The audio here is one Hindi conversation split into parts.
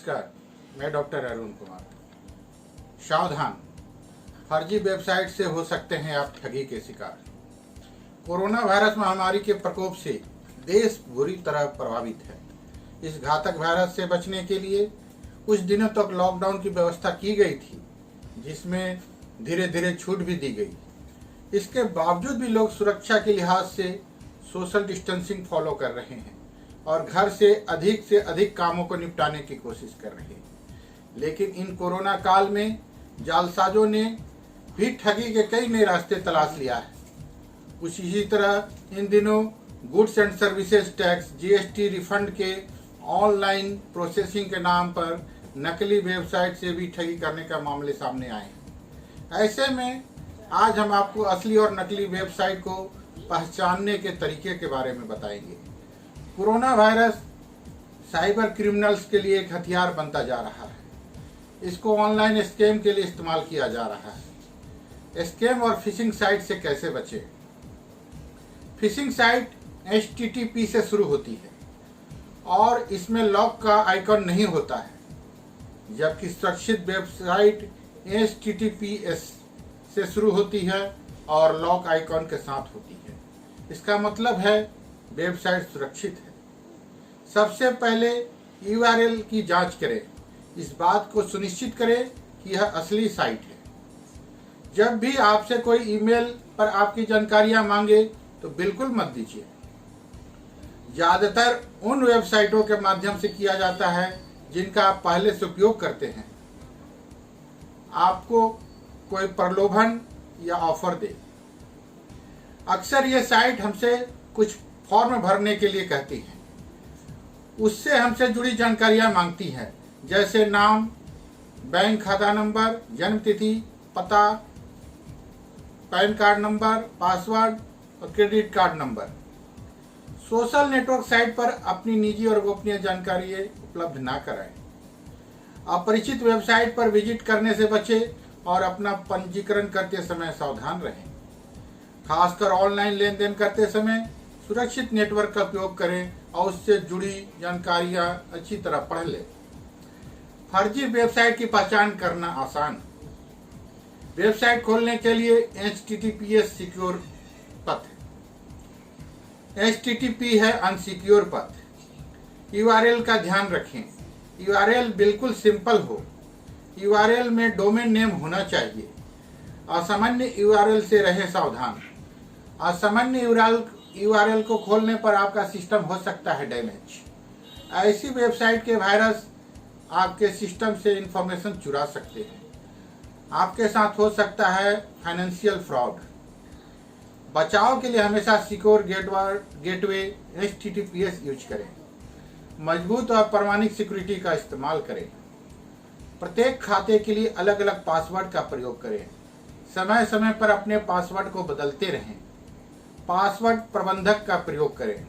नमस्कार, मैं डॉक्टर अरुण कुमार। सावधान, फर्जी वेबसाइट से हो सकते हैं आप ठगी के शिकार। कोरोना वायरस महामारी के प्रकोप से देश बुरी तरह प्रभावित है। इस घातक वायरस से बचने के लिए कुछ दिनों तक लॉकडाउन की व्यवस्था की गई थी, जिसमें धीरे धीरे छूट भी दी गई। इसके बावजूद भी लोग सुरक्षा के लिहाज से सोशल डिस्टेंसिंग फॉलो कर रहे हैं और घर से अधिक कामों को निपटाने की कोशिश कर रहे हैं। लेकिन इन कोरोना काल में जालसाजों ने भी ठगी के कई नए रास्ते तलाश लिया है। कुछ इसी तरह इन दिनों goods and services tax GST refund के ऑनलाइन प्रोसेसिंग के नाम पर नकली वेबसाइट से भी ठगी करने का मामले सामने आए हैं। ऐसे में आज हम आपको असली और नकली वेबसाइट को पहचानने के तरीके के बारे में बताएंगे। कोरोना वायरस साइबर क्रिमिनल्स के लिए एक हथियार बनता जा रहा है। इसको ऑनलाइन स्कैम के लिए इस्तेमाल किया जा रहा है। स्कैम और फिशिंग साइट से कैसे बचें? फिशिंग साइट HTTP से शुरू होती है और इसमें लॉक का आइकॉन नहीं होता है, जबकि सुरक्षित वेबसाइट HTTPS से शुरू होती है और लॉक आइकॉन के साथ होती है। इसका मतलब है वेबसाइट सुरक्षित है। सबसे पहले URL की जांच करें। इस बात को सुनिश्चित करें कि यह असली साइट है। जब भी आपसे कोई ईमेल पर आपकी जानकारियां मांगे तो बिल्कुल मत दीजिए। ज्यादातर उन वेबसाइटों के माध्यम से किया जाता है जिनका आप पहले से उपयोग करते हैं। आपको कोई प्रलोभन या ऑफर दे। अक्सर ये साइट हमसे कुछ फॉर्म भरने के लिए कहती हैं। उससे हमसे जुड़ी जानकारियां मांगती हैं, जैसे नाम, बैंक खाता नंबर, जन्म तिथि, पता, पैन कार्ड नंबर, पासवर्ड और credit card number. Social network site पर अपनी निजी और गोपनीय जानकारी उपलब्ध ना कराएं। अपरिचित वेबसाइट पर विजिट करने से बचें और अपना पंजीकरण करते समय सावधान रहें। खासकर ऑनलाइन लेन देन करते समय सुरक्षित नेटवर्क का उपयोग करें और उससे जुड़ी जानकारियां अच्छी तरह पढ़ लें। फर्जी वेबसाइट की पहचान करना आसान। वेबसाइट खोलने के लिए HTTPS सिक्योर पथ है। HTTP है अनसिक्योर पथ। URL का ध्यान रखें। URL बिल्कुल सिंपल हो। URL में डोमेन नेम होना चाहिए। असामान्य URL से रहे सावधान। असामान्य URL को खोलने पर आपका सिस्टम हो सकता है डैमेज। ऐसी वेबसाइट के वायरस आपके सिस्टम से इंफॉर्मेशन चुरा सकते हैं। आपके साथ हो सकता है फाइनेंशियल फ्रॉड। बचाव के लिए हमेशा सिक्योर गेटवे HTTPS यूज करें। मजबूत और प्रमाणिक सिक्योरिटी का इस्तेमाल करें। प्रत्येक खाते के लिए अलग अलग पासवर्ड का प्रयोग करें। समय समय पर अपने पासवर्ड को बदलते रहें। पासवर्ड प्रबंधक का प्रयोग करें।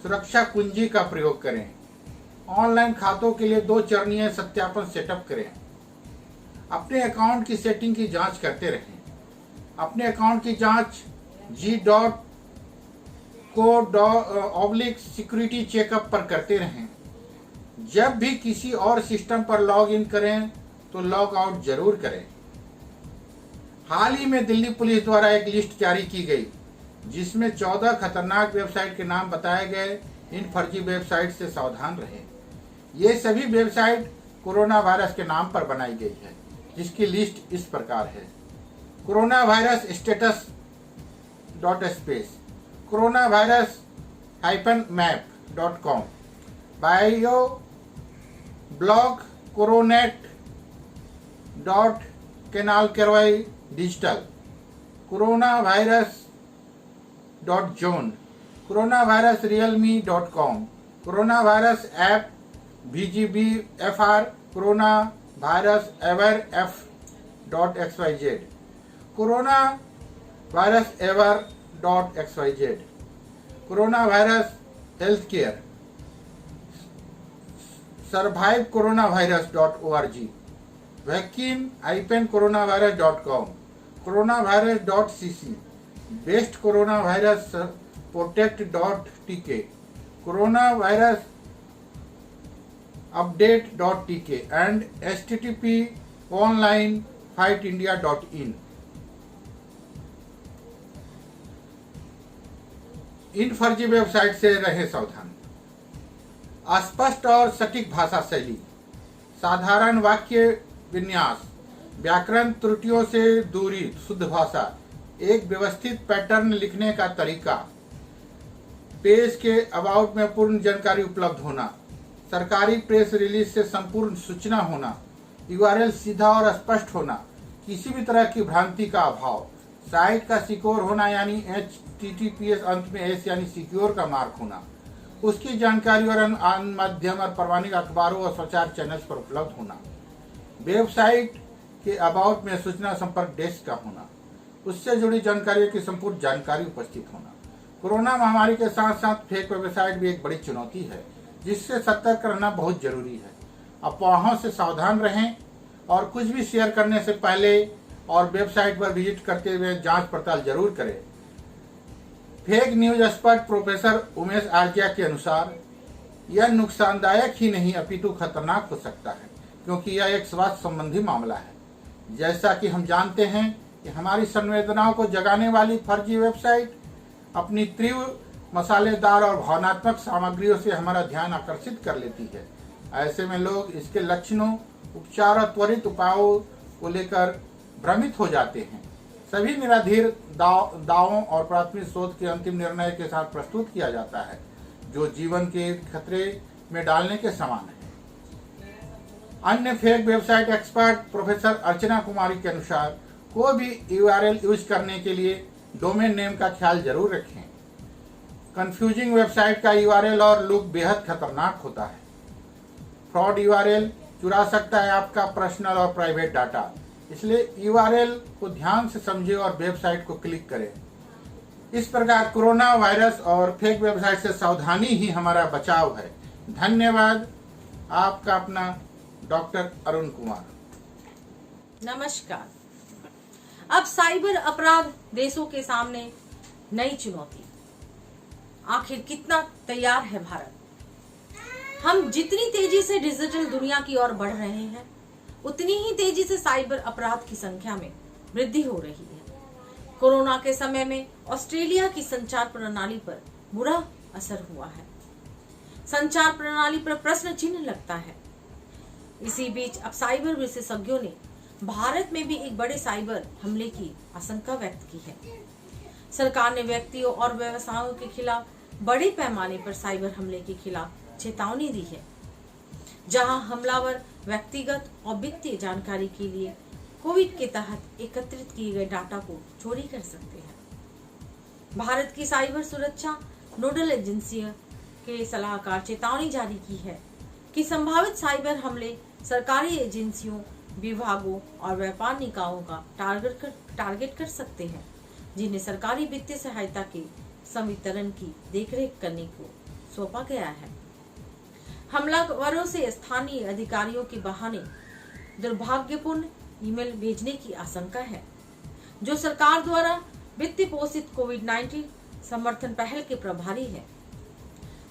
सुरक्षा कुंजी का प्रयोग करें। ऑनलाइन खातों के लिए 2 चरणीय सत्यापन सेटअप करें। अपने अकाउंट की सेटिंग की जांच करते रहें। अपने अकाउंट की जांच g.co/security चेकअप पर करते रहें। जब भी किसी और सिस्टम पर लॉग इन करें तो लॉग आउट जरूर करें। हाल ही में दिल्ली पुलिस द्वारा एक लिस्ट जारी की गई, जिसमें 14 खतरनाक वेबसाइट के नाम बताए गए। इन फर्जी वेबसाइट से सावधान रहें। ये सभी वेबसाइट कोरोना वायरस के नाम पर बनाई गई है, जिसकी लिस्ट इस प्रकार है। Corona virus status .space, corona virus -map.com, bio blog coronet .canalcarway digital, corona virus .zone, corona virus realme.com, corona virus app VGBFR, corona virus awarf.xyz, corona virus avar.xyz, corona virus health care, survivecoronavirus.org, vaccine-coronavirus.com, corona वायरस.cc, best corona virus protect.tk, corona virus update.tk and http://onlinefightIndia.in। इन फर्जी वेबसाइट से रहे सावधान। अस्पष्ट और सटीक भाषा शैली, साधारण वाक्य विन्यास, व्याकरण त्रुटियों से दूरी, शुद्ध भाषा, एक व्यवस्थित पैटर्न लिखने का तरीका, पेज के अबाउट में पूर्ण जानकारी उपलब्ध होना, सरकारी प्रेस रिलीज से संपूर्ण सूचना होना, यूआरएल सीधा और स्पष्ट होना, किसी भी तरह की भ्रांति का अभाव, साइट का सिक्योर होना यानी HTTPS अंत में S यानी सिक्योर का मार्क होना, उसकी जानकारी और माध्यम और प्रमाणिक अखबारों और समाचार चैनल्स पर उपलब्ध होना, वेबसाइट के अबाउट में सूचना संपर्क डेस्क का होना, उससे जुड़ी जानकारियों की संपूर्ण जानकारी उपस्थित होना। कोरोना महामारी के साथ साथ फेक वेबसाइट भी एक बड़ी चुनौती है, जिससे सतर्क रहना बहुत जरूरी है। अफवाहों से सावधान रहें और कुछ भी शेयर करने से पहले और वेबसाइट पर विजिट करते हुए जांच पड़ताल जरूर करें। Fake news expert professor Umesh Arya के अनुसार यह नुकसानदायक ही नहीं अपितु खतरनाक हो सकता है, क्योंकि यह एक स्वास्थ्य संबंधी मामला है। जैसा कि हम जानते हैं कि हमारी संवेदनाओं को जगाने वाली फर्जी वेबसाइट अपनी तीव्र, मसालेदार और भावनात्मक सामग्रियों से हमारा ध्यान आकर्षित कर लेती है। ऐसे में लोग इसके लक्षणों, उपचार और त्वरित उपायों को लेकर भ्रमित हो जाते हैं। सभी निराधार दावों और प्राथमिक शोध के अंतिम निर्णय के साथ प्रस्तुत किया जाता है, जो जीवन के खतरे में डालने के समान है। अन्य fake website expert professor Archana Kumari के अनुसार कोई भी यूआरएल यूज करने के लिए डोमेन नेम का ख्याल जरूर रखें। कंफ्यूजिंग वेबसाइट का यूआरएल और लुक बेहद खतरनाक होता है। फ्रॉड यूआरएल चुरा सकता है आपका पर्सनल और प्राइवेट डाटा, इसलिए यूआरएल को ध्यान से समझें और वेबसाइट को क्लिक करें। इस प्रकार कोरोना वायरस और फेक वेबसाइट से सावधानी ही हमारा बचाव है। धन्यवाद। आपका अपना डॉक्टर अरुण कुमार। नमस्कार। अब साइबर अपराध देशों के सामने नई चुनौती। आखिर कितना तैयार है भारत? हम जितनी तेजी से डिजिटल दुनिया की ओर बढ़ रहे हैं, उतनी ही तेजी से साइबर अपराध की संख्या में वृद्धि हो रही है। कोरोना के समय में ऑस्ट्रेलिया की संचार प्रणाली पर बुरा असर हुआ है। संचार प्रणाली पर प्रश्न चिन्ह लगता है। इसी बीच अब साइबर विशेषज्ञों ने भारत में भी एक बड़े साइबर हमले की आशंका व्यक्त की है। सरकार ने व्यक्तियों और व्यवसायों के खिलाफ बड़े पैमाने पर साइबर हमले के खिलाफ चेतावनी दी है, जहां हमलावर व्यक्तिगत और वित्तीय जानकारी के लिए कोविड के तहत एकत्रित किए गए डाटा को चोरी कर सकते हैं। भारत की साइबर सुरक्षा नोडल एजेंसी के सलाहकार चेतावनी जारी की है कि संभावित साइबर हमले सरकारी एजेंसियों, विभागों और व्यापार निकायों का टारगेट कर सकते हैं, जिन्हें सरकारी वित्तीय सहायता के संवितरण की देखरेख करने को सौंपा गया है। हमलावरों से स्थानीय अधिकारियों के बहाने दुर्भाग्यपूर्ण ईमेल भेजने की आशंका है, जो सरकार द्वारा वित्त पोषित कोविड-19 समर्थन पहल के प्रभारी है।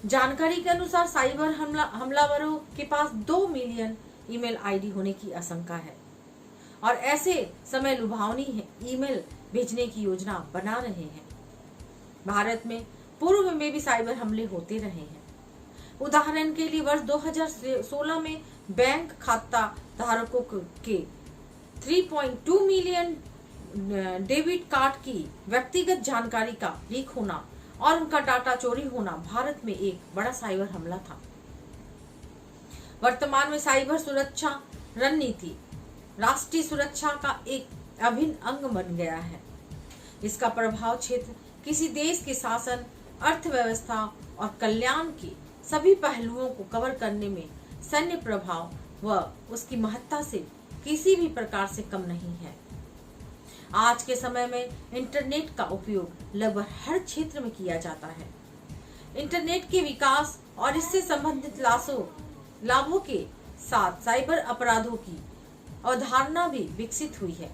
जानकारी के अनुसार साइबर हमलावरों के पास 2 मिलियन ईमेल आईडी होने की आशंका है और ऐसे समय लुभावनी ईमेल भेजने की योजना बना रहे हैं। भारत में पूर्व में भी साइबर हमले होते रहे हैं। उदाहरण के लिए वर्ष 2016 में बैंक खाता धारकों के 3.2 मिलियन डेबिट कार्ड की व्यक्तिगत जानकारी का लीक होना और उनका डाटा चोरी होना भारत में एक बड़ा साइबर हमला था। वर्तमान में साइबर सुरक्षा रणनीति राष्ट्रीय सुरक्षा का एक अभिन्न अंग बन गया है। इसका प्रभाव क्षेत्र किसी देश के शासन, अर्थव्यवस्था और कल्याण के सभी पहलुओं को कवर करने में सैन्य प्रभाव व उसकी महत्ता से किसी भी प्रकार से कम नहीं है। आज के समय में इंटरनेट का उपयोग लगभग हर क्षेत्र में किया जाता है। इंटरनेट के विकास और इससे संबंधित लाभों के साथ साइबर अपराधों की अवधारणा भी विकसित हुई है।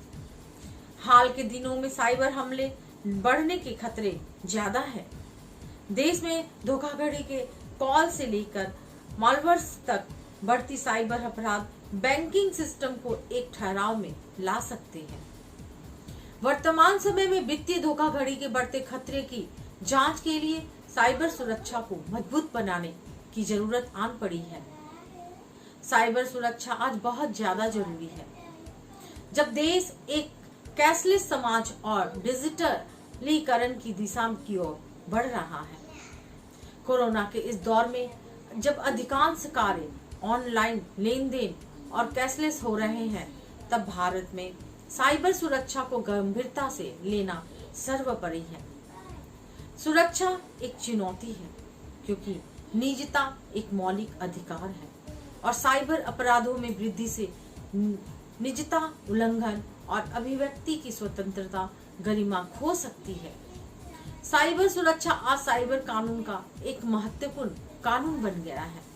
हाल के दिनों में साइबर हमले बढ़ने के खतरे ज्यादा है। देश में धोखाधड़ी के कॉल से लेकर मालवेयर तक बढ़ती साइबर अपराध बैंकिंग सिस्टम को एक ठहराव में ला सकते हैं। वर्तमान समय में वित्तीय धोखाधड़ी के बढ़ते खतरे की जांच के लिए साइबर सुरक्षा को मजबूत बनाने की जरूरत आन पड़ी है। साइबर सुरक्षा आज बहुत ज्यादा जरूरी है। जब देश एक कैशलेस समाज और डिजिटलीकरण की दिशा की ओर बढ़ रहा है, कोरोना के इस दौर में जब अधिकांश कार्य ऑनलाइन लेन देन और कैशलेस हो रहे हैं, तब भारत में साइबर सुरक्षा को गंभीरता से लेना सर्वोपरि है। सुरक्षा एक चुनौती है क्योंकि निजता एक मौलिक अधिकार है और साइबर अपराधों में वृद्धि से निजता उल्लंघन और अभिव्यक्ति की स्वतंत्रता गरिमा खो सकती है। साइबर सुरक्षा आज साइबर कानून का एक महत्वपूर्ण कानून बन गया है।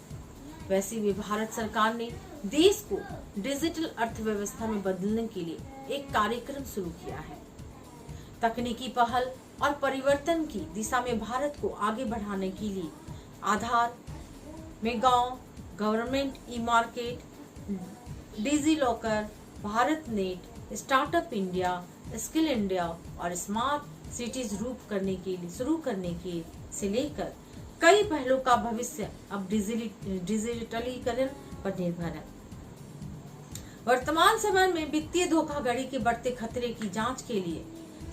वैसे भी भारत सरकार ने देश को डिजिटल अर्थव्यवस्था में बदलने के लिए एक कार्यक्रम शुरू किया है। तकनीकी पहल और परिवर्तन की दिशा में भारत को आगे बढ़ाने के लिए आधार, मेगांव, government e market, digi locker, Bharat net, startup India, skill India और स्मार्ट सिटीज शुरू करने के से लेकर कई पहलों का भविष्य अब डिजिटलीकरण पर निर्भर है। वर्तमान समय में वित्तीय धोखाधड़ी के बढ़ते खतरे की जांच के लिए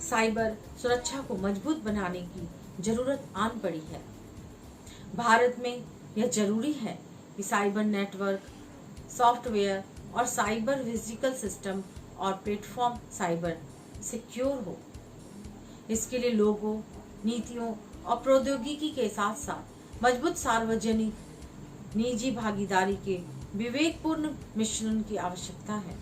साइबर सुरक्षा को मजबूत बनाने की जरूरत आन पड़ी है। भारत में यह जरूरी है कि साइबर नेटवर्क, सॉफ्टवेयर और साइबर फिजिकल सिस्टम और प्लेटफॉर्म साइबर सिक्योर हो। इसके लिए लोगों, नीतियों और प्रौद्योगिकी के साथ साथ मजबूत सार्वजनिक निजी भागीदारी के विवेकपूर्ण मिश्रण की आवश्यकता है।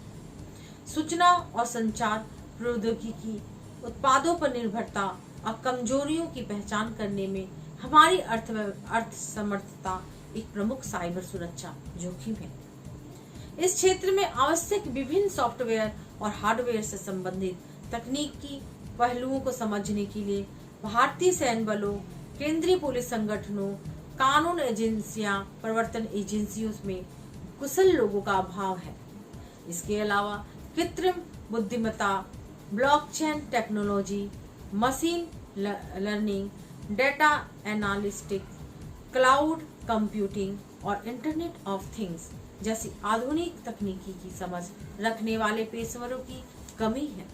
सूचना और संचार प्रौद्योगिकी उत्पादों पर निर्भरता और कमजोरियों की पहचान करने में हमारी अर्थ समर्थता एक प्रमुख साइबर सुरक्षा जोखिम है। इस क्षेत्र में आवश्यक विभिन्न सॉफ्टवेयर और हार्डवेयर से संबंधित तकनीकी पहलुओं को समझने के लिए भारतीय सैन्य बलों, केंद्रीय पुलिस संगठनों, कानून एजेंसियां, प्रवर्तन एजेंसियों में कुशल लोगों का अभाव है। इसके अलावा कृत्रिम बुद्धिमत्ता, blockchain technology, machine learning, data analytics, cloud computing और इंटरनेट ऑफ थिंग्स जैसी आधुनिक तकनीकी की समझ रखने वाले पेशेवरों की कमी है।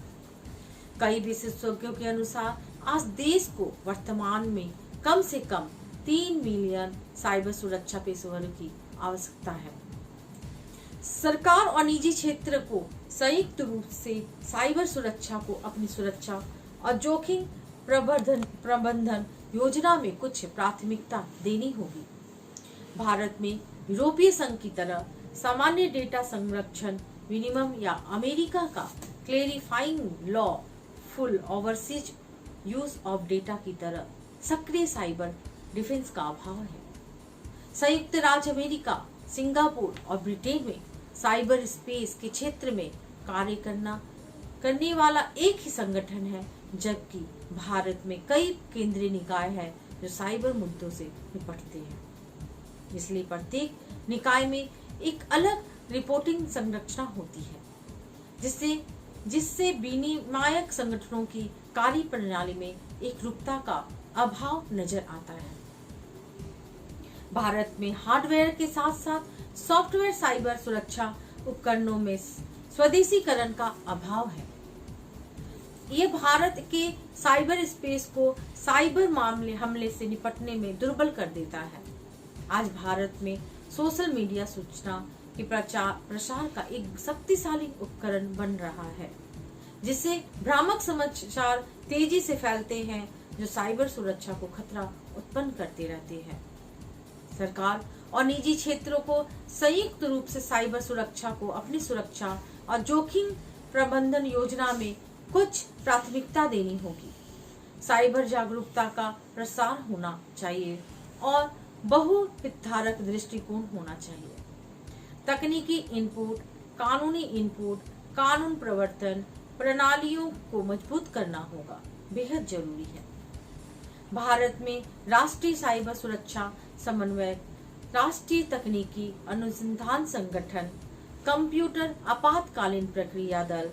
कई विशेषज्ञों के अनुसार आज देश को वर्तमान में कम से कम 3 मिलियन साइबर सुरक्षा पेशेवरों की आवश्यकता है। सरकार और निजी क्षेत्र को संयुक्त रूप से साइबर सुरक्षा को अपनी सुरक्षा और जोखिम प्रबंधन योजना में कुछ प्राथमिकता देनी होगी। भारत में यूरोपीय संघ की तरह सामान्य डेटा संरक्षण विनियम या अमेरिका का clarifying law full overseas use of data की तरह सक्रिय साइबर डिफेंस का अभाव है। संयुक्त राज्य अमेरिका, सिंगापुर और ब्रिटेन में साइबर स्पेस के क्षेत्र में कार्य करने वाला एक ही संगठन है, जबकि भारत में कई केंद्रीय निकाय है जो साइबर मुद्दों से निपटते हैं। इसलिए प्रत्येक निकाय में एक अलग रिपोर्टिंग संरचना होती है, जिससे विनियामक संगठनों की कार्य प्रणाली में एक रूपता का अभाव नजर आता है। भारत में हार्डवेयर के साथ साथ सॉफ्टवेयर साइबर सुरक्षा उपकरणों में स्वदेशीकरण का अभाव है। ये भारत के साइबर स्पेस को साइबर हमले से निपटने में दुर्बल कर देता है। आज भारत में सोशल मीडिया सूचना के प्रसार का एक शक्तिशाली उपकरण बन रहा है, जिससे भ्रामक समाचार तेजी से फैलते हैं जो साइबर सुरक्षा को खतरा उत्पन्न करते रहते हैं। सरकार और निजी क्षेत्रों को संयुक्त रूप से साइबर सुरक्षा को अपनी सुरक्षा और जोखिम प्रबंधन योजना में कुछ प्राथमिकता देनी होगी। साइबर जागरूकता का प्रसार होना चाहिए और बहुहितधारक दृष्टिकोण होना चाहिए। तकनीकी इनपुट, कानूनी इनपुट, कानून प्रवर्तन प्रणालियों को मजबूत करना होगा, बेहद जरूरी है। भारत में राष्ट्रीय साइबर सुरक्षा समन्वय राष्ट्रीय तकनीकी अनुसंधान संगठन, कंप्यूटर आपातकालीन प्रक्रिया दल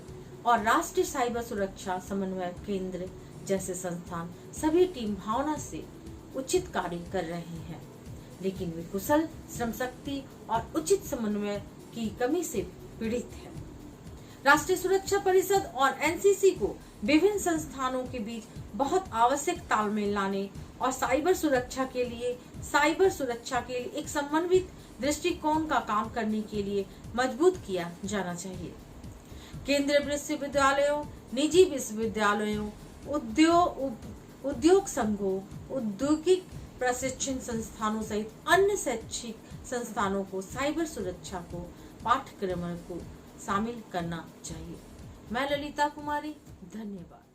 और राष्ट्रीय साइबर सुरक्षा समन्वय केंद्र जैसे संस्थान सभी टीम भावना से उचित कार्य कर रहे हैं, लेकिन वे कुशल श्रम शक्ति और उचित समन्वय की कमी से पीड़ित है। राष्ट्रीय सुरक्षा परिषद और एनसीसी को विभिन्न संस्थानों के बीच बहुत आवश्यक तालमेल लाने और साइबर सुरक्षा के लिए एक समन्वित दृष्टिकोण का काम करने के लिए मजबूत किया जाना चाहिए। केंद्रीय विश्वविद्यालयों, निजी विश्वविद्यालयों, उद्योग संघों, औद्योगिक प्रशिक्षण संस्थानों सहित अन्य शैक्षिक संस्थानों को साइबर सुरक्षा को पाठ्यक्रम को शामिल करना चाहिए। मैं ललिता कुमारी, धन्यवाद।